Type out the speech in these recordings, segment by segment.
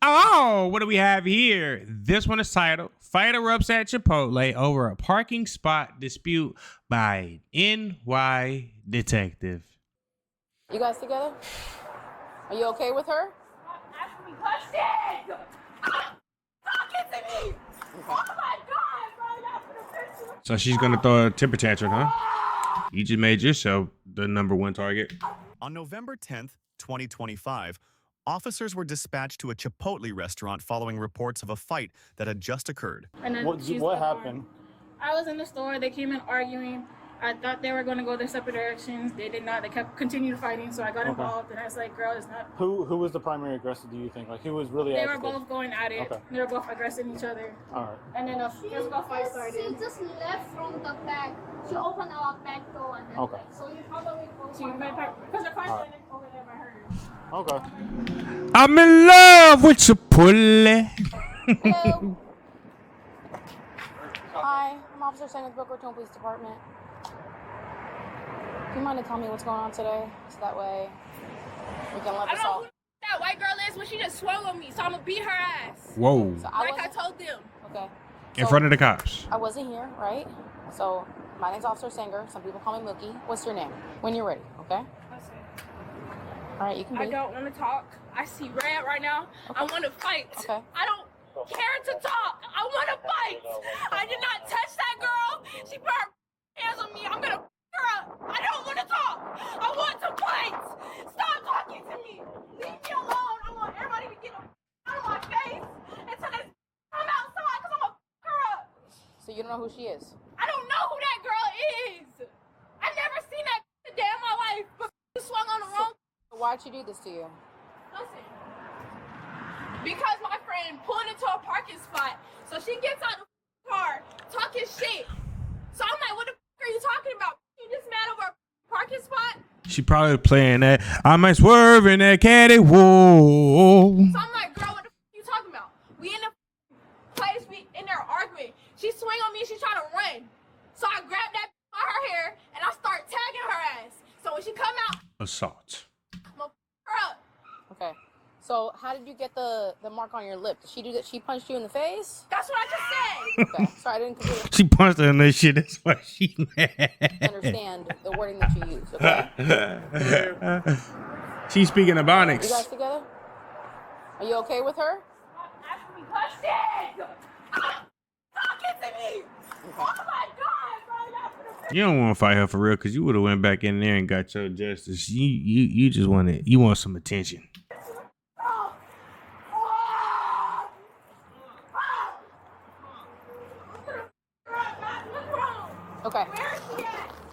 Oh, what do we have here? This one is titled Fight Erupts at Chipotle Over a Parking Spot Dispute by NY Detective. You guys together? Are you okay with her? Ask me questions! Talking to me! Oh my God, bro! So she's going to throw a temper tantrum, huh? You just made yourself the number one target. On November 10th, 2025, officers were dispatched to a Chipotle restaurant following reports of a fight that had just occurred. And then What happened? I was in the store. They came in arguing. I thought they were going to go their separate directions. They did not. They continued fighting. So I got involved, and I was like, "Girl, it's not." Who was the primary aggressor? Do you think? Like, who was really? They agitated? were both going at it. Okay. They were both aggressing each other. All right. And then a physical fight started. She just left from the back. She opened our back door and then Okay. so you probably go Because the car started over there by her. Okay. I'm in love with Chipotle. Hello. Hi, I'm Officer Sang with Boca Raton Police Department. Do you mind to tell me what's going on today? So that way we can let I this don't know all. who that white girl is, but she just swung on me, so I'm gonna beat her ass. Whoa. So Like I told them. Okay. In So, front of the cops. I wasn't here, right? So my name's Officer Sanger. Some people call me Mookie. What's your name? When you're ready, okay? All right, you can I be. don't want to talk. I see red right now. Okay. I want to fight. Okay. I don't care to talk. I want to fight. I did not touch that girl. She put her hands on me. I'm gonna f her up. I don't want to talk. I want to fight. Stop talking to me. Leave me alone. I want everybody to get out of my face until they come outside because I'm gonna f her up. So you don't know who she is? I don't know who that girl is. I never seen that a day in my life, but you swung on the wrong. Why'd she do this to you? Listen, because my friend pulled into a parking spot, so she gets out the car talking shit. So I'm like, what the are you talking about? You just mad over a parking spot? She probably playing that. I might swerve in that caddy. Whoa. So I'm like, girl, what the you talking about? We in the place, we in there arguing. She swing on me, she trying to run. So I grab that by her hair and I start tagging her ass. So when she come out, Assault. I'm gonna f her up. Okay. So how did you get the mark on your lip? Did she do that? She punched you in the face? That's what I just said. Okay. Sorry, I didn't completely She punched her in that shit. That's why she mad. understand the wording that you use. Okay. She's speaking You Ebonics. guys together? Are you okay with her? Ask me questions. Talking to me. Oh my God, bro. You don't want to fight her for real because you would have went back in there and got your justice. You just want some attention. Okay.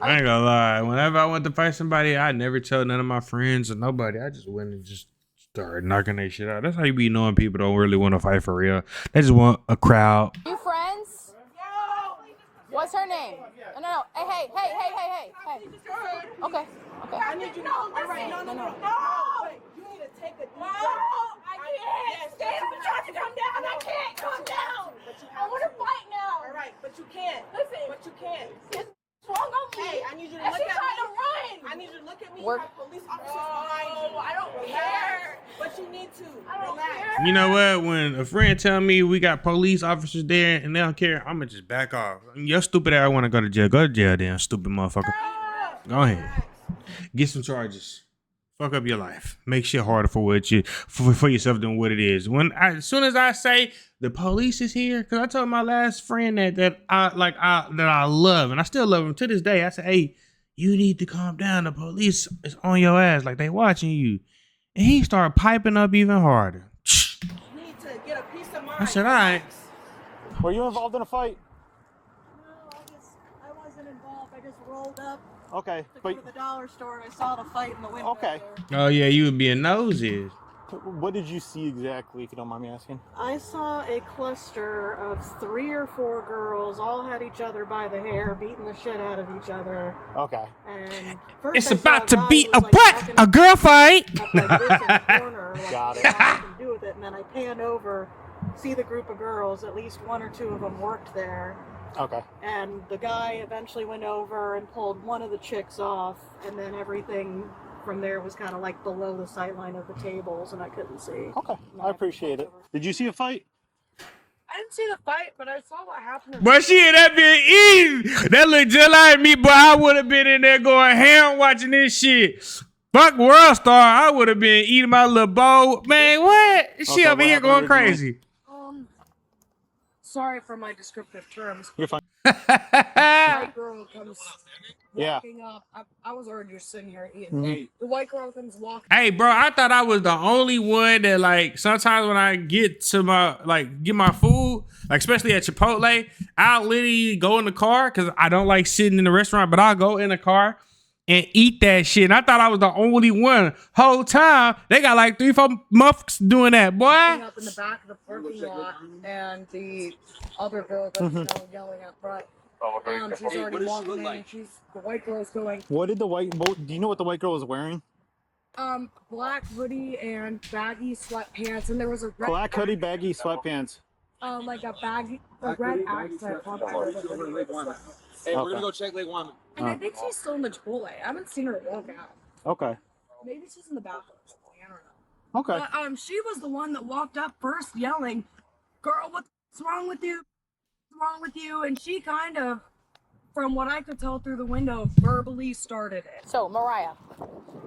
I ain't gonna lie. Whenever I went to fight somebody, I never tell none of my friends or nobody. I just went and just started knocking that shit out. That's how you be knowing people don't really want to fight for real. They just want a crowd. You friends? What's her name? No. Hey. Okay. I need you to know. All right, no. You need to take a deep breath. I can't. I'm trying to come down. I can't come down. I want to fight now. All right, but you can't. Listen. But you can't. It's swung on me. Hey, I need you to And look she at tried me. to run. I need you to look at me. Work. You have police officers behind you. I don't Relax. care. But you need to. I don't Relax. care. You know what? When a friend tell me we got police officers there and they don't care, I'ma just back off. Your stupid ass want to go to jail. Go to jail then, stupid motherfucker. Go ahead. Get some charges. Fuck up your life. Make shit harder for what you for yourself than what it is. As soon as I say the police is here, because I told my last friend that I love and I still love him to this day. I said, hey, you need to calm down. The police is on your ass, like they watching you. And he started piping up even harder. You need to get a peace of mind. I said, all right. Were you involved in a fight? No, I wasn't involved. I just rolled up Okay, to go but to the dollar store and I saw the fight in the window. Okay. there. Oh yeah, you would be a nosy. what did you see exactly, if you don't mind me asking? I saw a cluster of 3 or 4 girls all had each other by the hair, beating the shit out of each other. Okay. And first It's I saw about to guy be who a was, like, what? backing A girl fight? up like this in the corner, like, Got it. nothing to do with it. And then I pan over, see the group of girls. At least 1 or 2 of them worked there. Okay. And the guy eventually went over and pulled one of the chicks off, and then everything from there was kind of like below the sight line of the tables, and I couldn't see. Okay, I appreciate it. Did you see a fight? I didn't see the fight, but I saw what happened. But shit, that been easy. That look just like me, but I would have been in there going ham watching this shit. Fuck World Star, I would have been eating my little bowl. Man, what? She Okay, over what here happened going originally? crazy. Sorry for my descriptive terms. You're fine. White girl comes Yeah. walking up. I was already just sitting here eating. The white girl comes walking. Hey, bro, I thought I was the only one that, like, sometimes when I get to my, like, get my food, like, especially at Chipotle, I'll literally go in the car because I don't like sitting in the restaurant, but I'll go in the car and eat that shit. And I thought I was the only one. Whole time, they got like 3-4 motherfuckers doing that, boy. Up in the back of the parking lot, and the other girl that's yelling at front. She's already walking in, and the white girl's going, What did the white? Do you know what the white girl was wearing? black hoodie and baggy sweatpants, and there was a red Black hoodie, baggy sweatpants. like a red accent. Hey, we're gonna go check Lake Wyman. And I think she's still in the Chipotle. I haven't seen her walk out. Okay. Maybe she's in the bathroom. I don't know. Okay. But she was the one that walked up first, yelling, "Girl, what's wrong with you? What's wrong with you?" And she kind of, from what I could tell through the window, verbally started it. So, Mariah,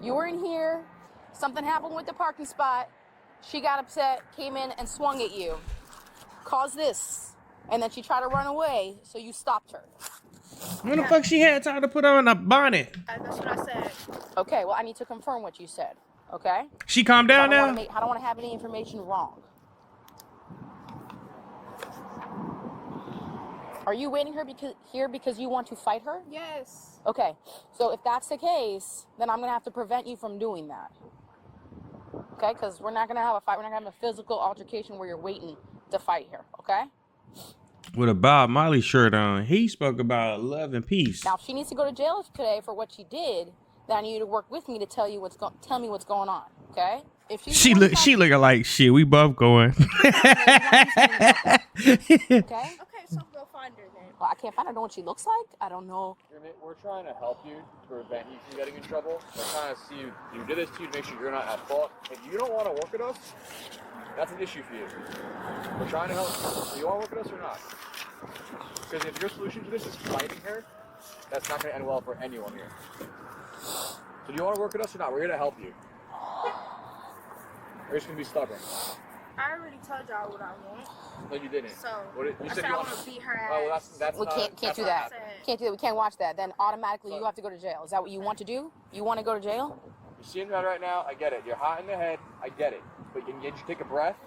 you were in here. Something happened with the parking spot. She got upset, came in and swung at you. Caused this. And then she tried to run away, so you stopped her. When the fuck she had time to put on a bonnet? That's what I said. Okay, well, I need to confirm what you said. Okay? She calmed down now? I don't want to have any information wrong. Are you waiting here because you want to fight her? Yes. Okay, so if that's the case, then I'm going to have to prevent you from doing that. Okay, because we're not going to have a fight. We're not going to have a physical altercation where you're waiting to fight here, okay? With a Bob Marley shirt on. He spoke about love and peace. Now, if she needs to go to jail today for what she did, then I need you to work with me to tell me what's going on, okay? If She looking like shit. We both going. Okay? Okay, so go find her then. Well, I can't find. I don't know what she looks like. I don't know. We're trying to help you to prevent you from getting in trouble. We're trying to see you did this to you to make sure you're not at fault. If you don't want to work with us, that's an issue for you. We're trying to help you. Do you want to work with us or not? Because if your solution to this is fighting her, that's not going to end well for anyone here. So do you want to work with us or not? We're here to help you. We're just going to be stubborn. I already told y'all what I want. No, you didn't. So You I said said you I want want to beat her ass. Oh, well, that's We not, can't that's do not that. happening. Can't do that. We can't watch that. Then automatically you have to go to jail. Is that what you want to do? You want to go to jail? You're seeing that right now. I get it. You're hot in the head. I get it. But you need to take a breath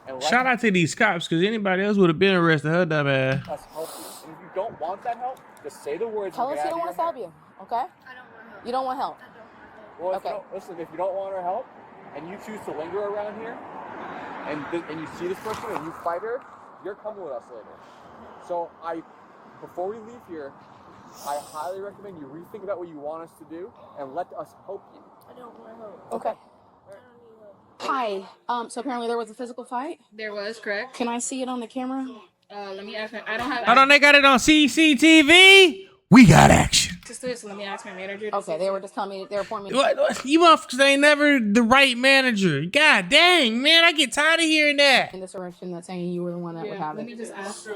and let Shout out to these cops, because anybody else would have been arrested. Her dumb ass. us help you. And if you don't want that help, just say the words. Tell and us get you don't out want of us to help your you, okay? I don't want help. You don't want help. I don't want help. Well, Okay. listen, if you don't want our help and you choose to linger around here and you see this person and you fight her, you're coming with us later. So before we leave here, I highly recommend you rethink about what you want us to do and let us help you. I don't want help. Okay. I don't need help. Hi. So apparently there was a physical fight. There was, correct. Can I see it on the camera? Let me ask. I don't have Hold on, they got it on CCTV? We got action. access to it, so let me ask my manager. Okay, they were just telling me they were pointing me. What? You motherfuckers ain't never the right manager. God dang, man, I get tired of hearing that. In this direction, that's saying you were the one that would have Let it. me just ask.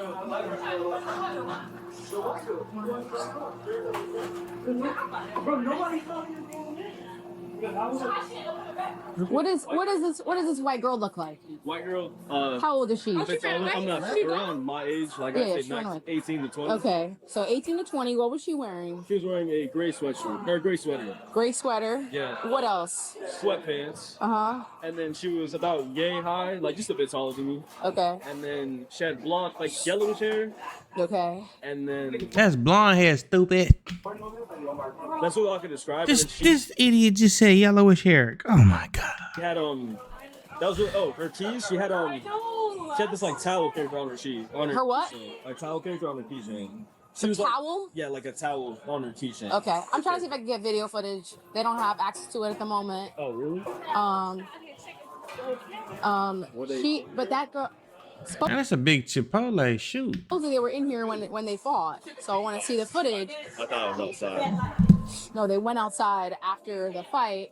What does this white girl look like? White girl, How old is she? I'm not around my age, like Yeah, I she's around. say, 18 to 20. Okay, so 18 to 20. What was she wearing? She was wearing a gray sweatshirt, or a gray sweater, Gray sweater. Yeah. What else? sweatpants, and then she was about yay high, like just a bit taller than me. Okay. And then she had blonde, like yellowish hair, Okay. and then That's blonde hair, stupid. that's what I could describe. This And then this idiot just said yellowish hair. Oh my god. she had that was what, her keys. She had this like towel character on her key. Her what? keychain. Like towel character on her keychain. She A was like, towel? yeah, like a towel on her keychain. Okay. I'm trying to see if I can get video footage. They don't have access to it at the moment. Oh really? But that girl. Man, that's a big Chipotle shoot. Supposedly they were in here when they fought, so I want to see the footage. I thought it was outside. No, they went outside after the fight,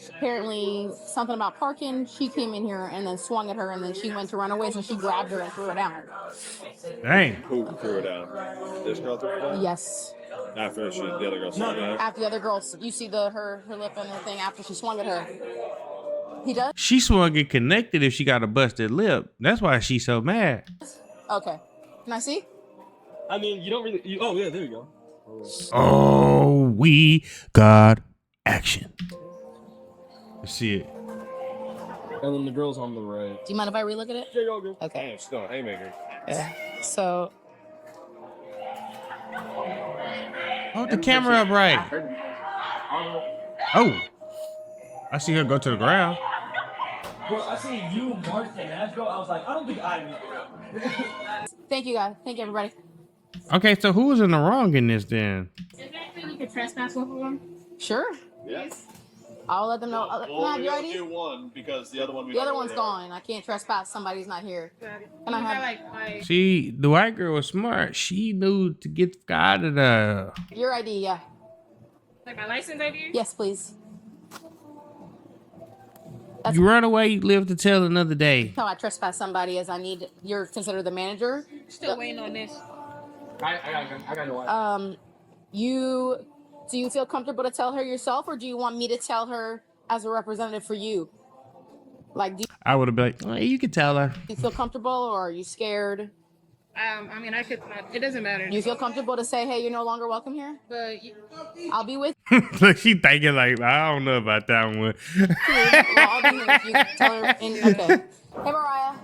Apparently, something about parking. She came in here and then swung at her, and then she went to run away, so she grabbed her and threw her down. Dang. Who threw her down? This girl threw her down? Yes. After the other girl swung at her? After the other girls, you see her lip and her thing after she swung at her. He does? She swung it connected if she got a busted lip. That's why she's so mad. Okay. Can I see? I mean, you don't really. Oh yeah, there you go. Oh, we got action. Let's see it. And then the girl's on the right. Do you mind if I relook at it? Yeah, you're good. Okay. Damn, still a haymaker. Yeah. So. Hold the camera up right. Oh. I see her go to the ground. Bro, I see you marked the Nashville. I was like, I don't think I. Thank you, guys. Thank you, everybody. Okay, so who was in the wrong in this then? Is there anything we could trespass with them? Sure. Yes. I'll let them know. Can I have your ID? one because the other one. The other one's gone. I can't trespass. Somebody's not here. Can I have like See, the white girl was smart. She knew to get out of there. your ID? Yeah. like my license ID? Yes, please. You run away, you live to tell another day. How I trespass somebody is you're considered the manager. Still waiting on this. I got no idea. Do you feel comfortable to tell her yourself, or do you want me to tell her as a representative for you? Like, do I would have been like, oh, you can tell her. you feel comfortable, or are you scared? I mean, I could. It doesn't matter. Do you feel comfortable to say, "Hey, you're no longer welcome here"? But I'll be with Look, she thinking like, I don't know about that one. you. I'll be here if you tell her. Okay. Hey, Mariah.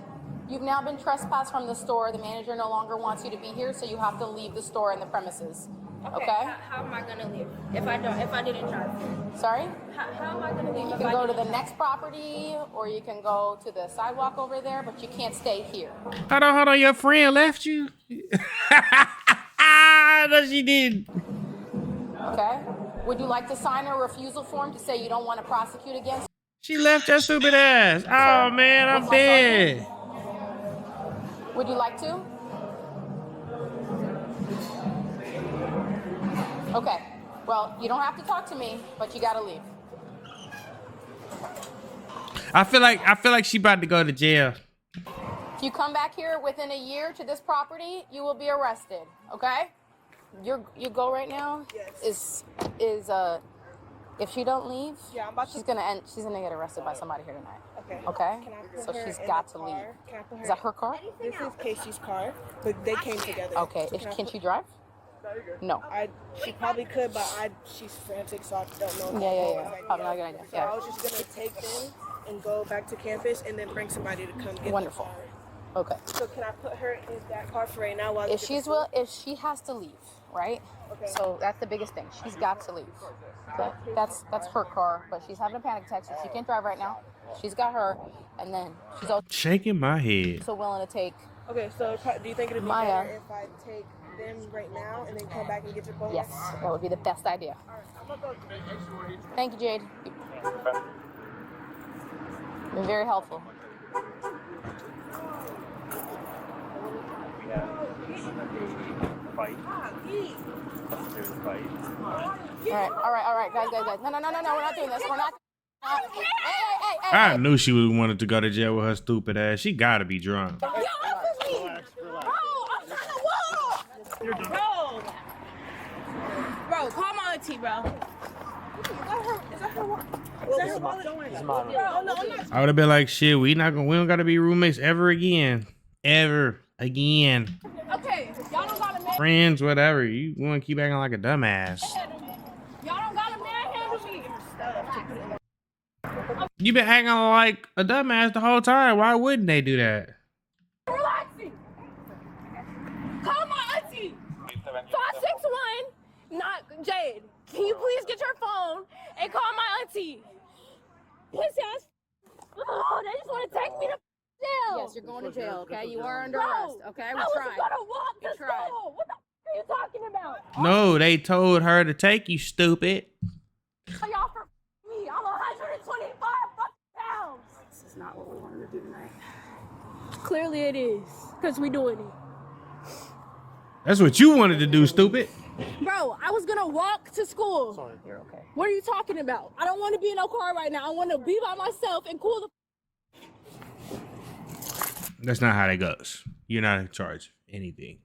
You've now been trespassed from the store. The manager no longer wants you to be here, so you have to leave the store and the premises. Okay? How am I gonna leave if I didn't drive? Sorry? How am I gonna leave? You can go to the next property, or you can go to the sidewalk over there, but you can't stay here. Hold on, your friend left you? No, she did. Okay? Would you like to sign a refusal form to say you don't want to prosecute against? She left your stupid ass. Oh, man, I'm dead. Would you like to? Okay. Well, you don't have to talk to me, but you gotta leave. I feel like she about to go to jail. If you come back here within a year to this property, you will be arrested. Okay? Your goal right now is if she don't leave, she's gonna get arrested by somebody here tonight. Okay? Can I put So her she's in got the to car? leave. Can I put her Is that her car? This is Casey's car, but they came together. Okay. So Can she drive? No. She probably could, but she's frantic, so I don't know. Yeah. Probably not a good idea. So I was just gonna take them and go back to campus, and then bring somebody to come get Wonderful. the car. Okay. So can I put her in that car for right now? While If she has to leave, right? Okay. So that's the biggest thing. She's got to leave. Okay? That's her car, but she's having a panic attack, so she can't drive right now. She's got her, and then she's also Shaking my head. willing to take. Okay, so do you think it'd be Maya. better if I take them right now and then come back and get your phone? Yes, that would be the best idea. Thank you, Jade. Been very helpful. All right, guys. No, we're not doing this. We're not. Hey. I knew she wanted to go to jail with her stupid ass. She gotta be drunk. Yo, off me! Bro, I'm trying to walk! Bro, call my auntie, bro. Is that her wallet? I would have been like, shit, we don't gotta be roommates ever again. Ever again. Okay, y'all don't got a man. Friends, whatever. You wanna keep acting like a dumbass. Y'all don't got a manhandle me. You been acting like a dumbass the whole time. Why wouldn't they do that? Relaxing. Call my auntie. 561, not Jade. Can you please get your phone and call my auntie? Pussy ass. Oh, they just want to take me to jail. Yes, you're going to jail. Okay, you are under Bro, arrest. Okay, we I was tried. gonna walk We to tried. school. What the are you talking about? No, they told her to take you, stupid. Y'all for me. I'm 125 pounds. This is not what we wanted to do tonight. Clearly it is, because we doing it. That's what you wanted to do, stupid. Bro, I was gonna walk to school. Sorry, you're okay. What are you talking about? I don't want to be in no car right now. I want to be by myself and cool the. That's not how that goes. You're not in charge of anything.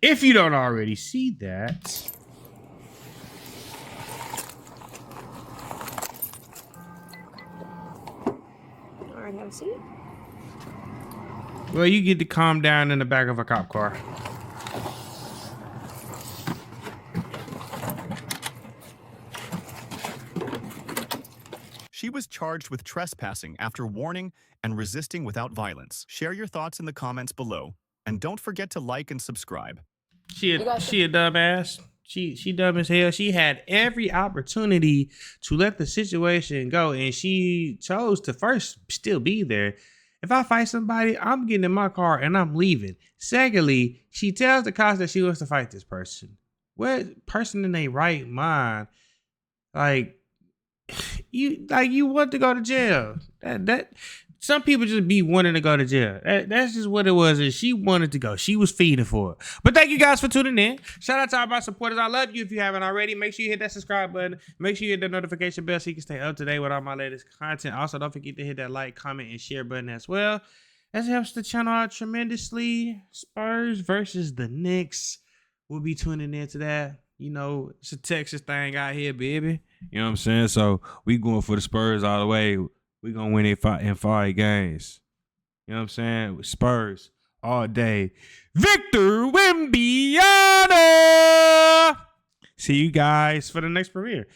If you don't already see that. All right, have a seat. Well, you get to calm down in the back of a cop car. She was charged with trespassing after warning and resisting without violence. Share your thoughts in the comments below, and don't forget to like and subscribe. She a dumbass. She dumb as hell. She had every opportunity to let the situation go, and she chose to first still be there. If I fight somebody, I'm getting in my car and I'm leaving. Secondly, she tells the cops that she wants to fight this person. What person in their right mind? Like you want to go to jail. That some people just be wanting to go to jail. That's just what it was. And she wanted to go. She was feeding for it. But thank you guys for tuning in. Shout out to all my supporters. I love you. If you haven't already, make sure you hit that subscribe button. Make sure you hit the notification bell so you can stay up to date with all my latest content. Also, don't forget to hit that like, comment, and share button as well. That helps the channel out tremendously. Spurs versus the Knicks. We'll be tuning into that. You know, it's a Texas thing out here, baby. You know what I'm saying? So we going for the Spurs all the way. We gonna win it in 5 games. You know what I'm saying? Spurs all day. Victor Wembanyama. See you guys for the next premiere.